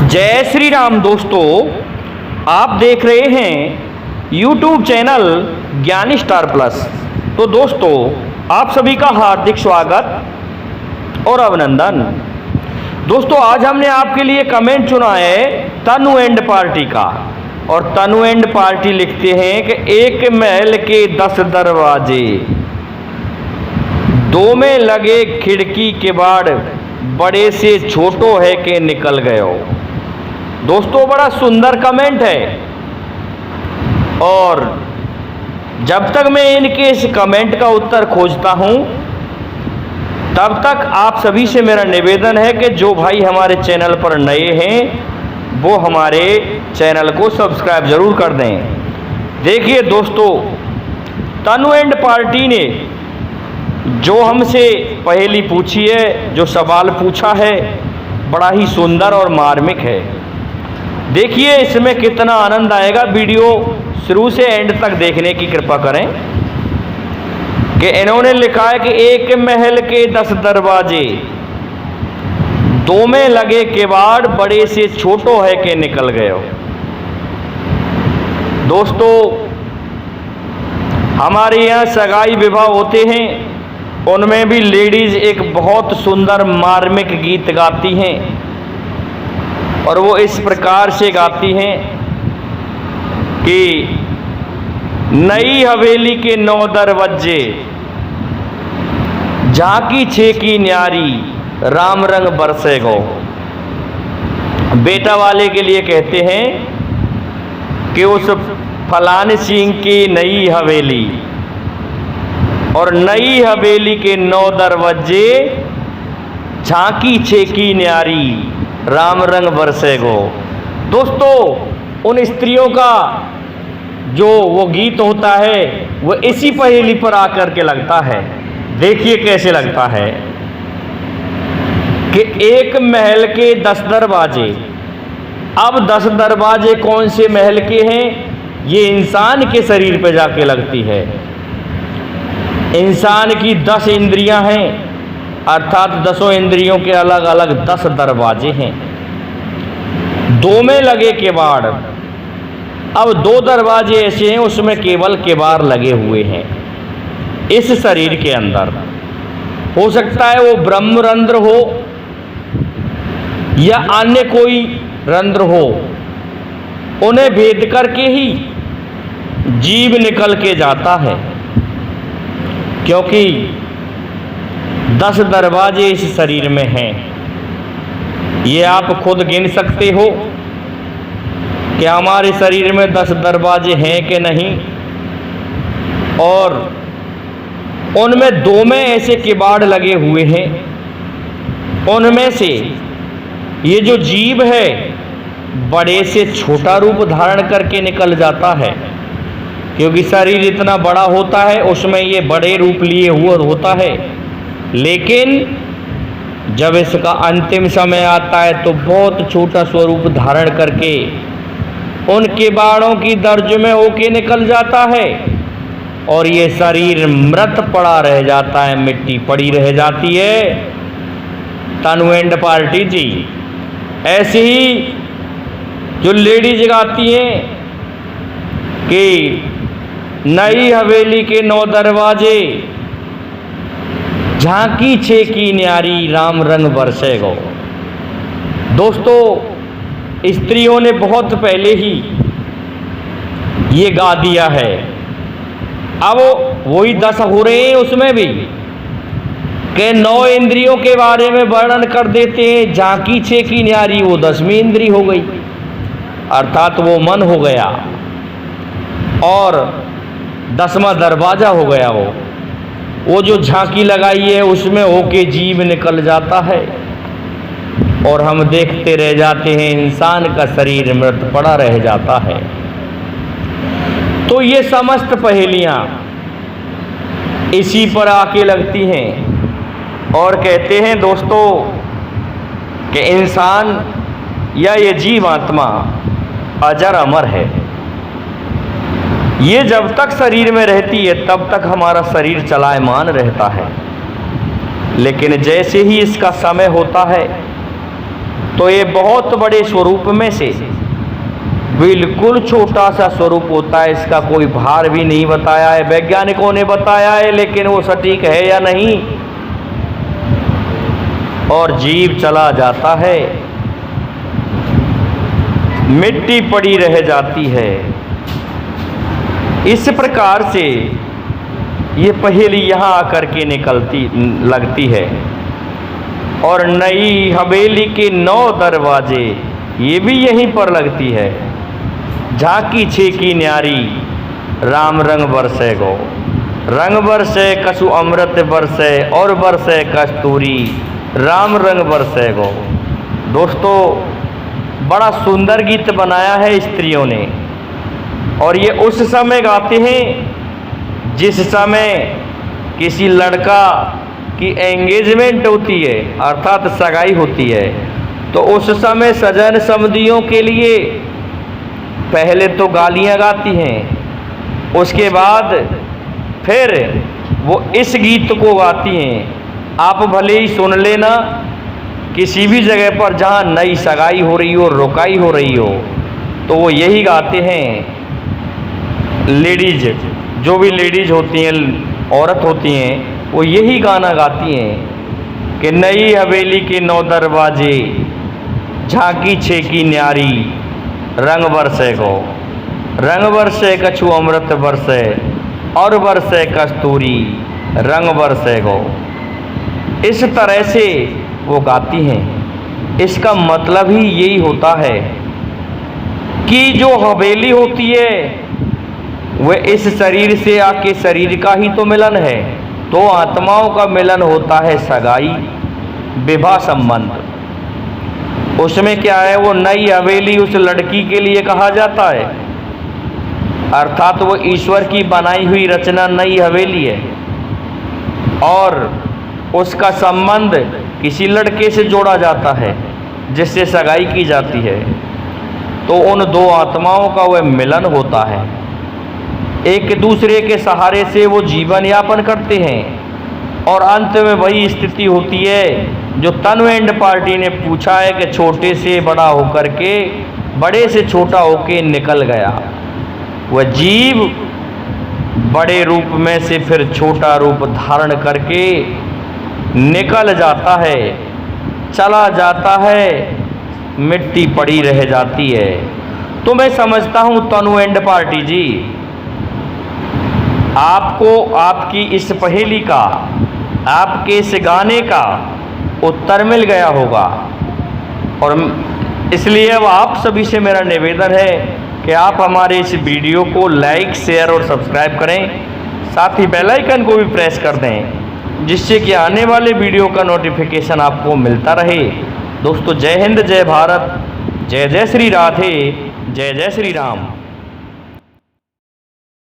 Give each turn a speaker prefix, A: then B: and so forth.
A: जय श्री राम दोस्तों, आप देख रहे हैं YouTube चैनल ज्ञानी स्टार प्लस। तो दोस्तों, आप सभी का हार्दिक स्वागत और अभिनंदन। दोस्तों, आज हमने आपके लिए कमेंट चुना है तनु एंड पार्टी का। और तनु एंड पार्टी लिखते हैं कि एक महल के 10 दरवाजे, दो में लगे खिड़की के बाड़, बड़े से छोटो है के निकल गयो। दोस्तों, बड़ा सुंदर कमेंट है। और जब तक मैं इनके इस कमेंट का उत्तर खोजता हूं, तब तक आप सभी से मेरा निवेदन है कि जो भाई हमारे चैनल पर नए हैं वो हमारे चैनल को सब्सक्राइब जरूर कर दें। देखिए दोस्तों, तनु एंड पार्टी ने जो हमसे पहेली पूछी है, जो सवाल पूछा है, बड़ा ही सुंदर और मार्मिक है। देखिए इसमें कितना आनंद आएगा। वीडियो शुरू से एंड तक देखने की कृपा करें। कि इन्होंने लिखा है कि एक महल के 10 दरवाजे, दो में लगे किवाड़, बड़े से छोटो है के निकल गए। दोस्तों, हमारे यहाँ सगाई विवाह होते हैं, उनमें भी लेडीज एक बहुत सुंदर मार्मिक गीत गाती हैं। और वो इस प्रकार से गाती हैं कि नई हवेली के 9 दरवाजे, झांकी छे की न्यारी, राम रंग बरसे गो। बेटा वाले के लिए कहते हैं कि उस फलाने सिंह की नई हवेली, और नई हवेली के 9 दरवाजे, झांकी छे की न्यारी, राम रंग बरसे गो। दोस्तों, उन स्त्रियों का जो वो गीत होता है वो इसी पहेली पर आकर के लगता है। देखिए कैसे लगता है कि एक महल के 10 दरवाजे। अब 10 दरवाजे कौन से महल के हैं? ये इंसान के शरीर पे जाके लगती है। इंसान की 10 इंद्रियां हैं, अर्थात 10 इंद्रियों के अलग अलग 10 दरवाजे हैं। दो में लगे किवाड़। अब 2 दरवाजे ऐसे हैं उसमें केवल किवाड़ लगे हुए हैं। इस शरीर के अंदर हो सकता है वो ब्रह्म रंध्र हो या अन्य कोई रंध्र हो, उन्हें भेद करके ही जीव निकल के जाता है। क्योंकि 10 दरवाजे इस शरीर में हैं। ये आप खुद गिन सकते हो कि हमारे शरीर में 10 दरवाजे हैं कि नहीं। और उनमें 2 में ऐसे किवाड़ लगे हुए हैं। उनमें से ये जो जीव है बड़े से छोटा रूप धारण करके निकल जाता है। क्योंकि शरीर इतना बड़ा होता है, उसमें ये बड़े रूप लिए हुआ होता है। लेकिन जब इसका अंतिम समय आता है तो बहुत छोटा स्वरूप धारण करके उन किवाड़ों की दर्ज में होके निकल जाता है। और ये शरीर मृत पड़ा रह जाता है, मिट्टी पड़ी रह जाती है। तनु एंड पार्टी जी, ऐसे ही जो लेडीज गाती हैं कि नई हवेली के 9 दरवाजे, झांकी छे की न्यारी, राम रंग बरसे गो। दोस्तों, स्त्रियों ने बहुत पहले ही ये गा दिया है। अब वही 10 हो रहे हैं उसमें भी कि 9 इंद्रियों के बारे में वर्णन कर देते हैं। झांकी छे की न्यारी, वो 10वीं इंद्री हो गई, अर्थात वो मन हो गया। और 10वां दरवाजा हो गया। वो जो झांकी लगाई है उसमें होके जीव निकल जाता है। और हम देखते रह जाते हैं, इंसान का शरीर मृत पड़ा रह जाता है। तो ये समस्त पहेलियां इसी पर आके लगती हैं। और कहते हैं दोस्तों कि इंसान या ये जीवात्मा अजर अमर है। ये जब तक शरीर में रहती है तब तक हमारा शरीर चलायमान रहता है। लेकिन जैसे ही इसका समय होता है तो ये बहुत बड़े स्वरूप में से बिल्कुल छोटा सा स्वरूप होता है, इसका कोई भार भी नहीं बताया है। वैज्ञानिकों ने बताया है, लेकिन वो सटीक है या नहीं। और जीव चला जाता है, मिट्टी पड़ी रह जाती है। इस प्रकार से ये पहेली यहाँ आकर के निकलती लगती है। और नई हवेली के 9 दरवाजे, ये भी यहीं पर लगती है। झांकी छे की न्यारी, राम रंग बरसे गो, रंग बरसे कछु अमृत बरसे, और बरसे कस्तूरी, राम रंग बरसे गो। दोस्तों, बड़ा सुंदर गीत बनाया है स्त्रियों ने, और ये उस समय गाते हैं जिस समय किसी लड़का की एंगेजमेंट होती है, अर्थात सगाई होती है। तो उस समय सजन समधियों के लिए पहले तो गालियाँ गाती हैं, उसके बाद फिर वो इस गीत को गाती हैं। आप भले ही सुन लेना, किसी भी जगह पर जहाँ नई सगाई हो रही हो, रुकाई हो रही हो, तो वो यही गाते हैं। लेडीज, जो भी लेडीज होती हैं, औरत होती हैं, वो यही गाना गाती हैं कि नई हवेली के 9 दरवाजे, झांकी छे की न्यारी, रंग बरसे गो, रंग बरसे कछु अमृत बरसे, और बरसे कस्तूरी, रंग बरसे गो। इस तरह से वो गाती हैं। इसका मतलब ही यही होता है कि जो हवेली होती है वह इस शरीर से आके शरीर का ही तो मिलन है। तो आत्माओं का मिलन होता है सगाई, विवाह संबंध। उसमें क्या है, वो नई हवेली उस लड़की के लिए कहा जाता है, अर्थात वो ईश्वर की बनाई हुई रचना नई हवेली है। और उसका संबंध किसी लड़के से जोड़ा जाता है जिससे सगाई की जाती है। तो उन 2 आत्माओं का वह मिलन होता है, एक दूसरे के सहारे से वो जीवन यापन करते हैं। और अंत में वही स्थिति होती है जो तनु एंड पार्टी ने पूछा है कि छोटे से बड़ा होकर के, बड़े से छोटा होके निकल गया। वह जीव बड़े रूप में से फिर छोटा रूप धारण करके निकल जाता है, चला जाता है, मिट्टी पड़ी रह जाती है। तो मैं समझता हूँ तनु एंड पार्टी जी, आपको आपकी इस पहेली का, आपके इस गाने का उत्तर मिल गया होगा। और इसलिए अब आप सभी से मेरा निवेदन है कि आप हमारे इस वीडियो को लाइक, शेयर और सब्सक्राइब करें, साथ ही बेल आइकन को भी प्रेस कर दें, जिससे कि आने वाले वीडियो का नोटिफिकेशन आपको मिलता रहे। दोस्तों, जय हिंद, जय भारत, जय जय श्री राधे, जय जय श्री राम।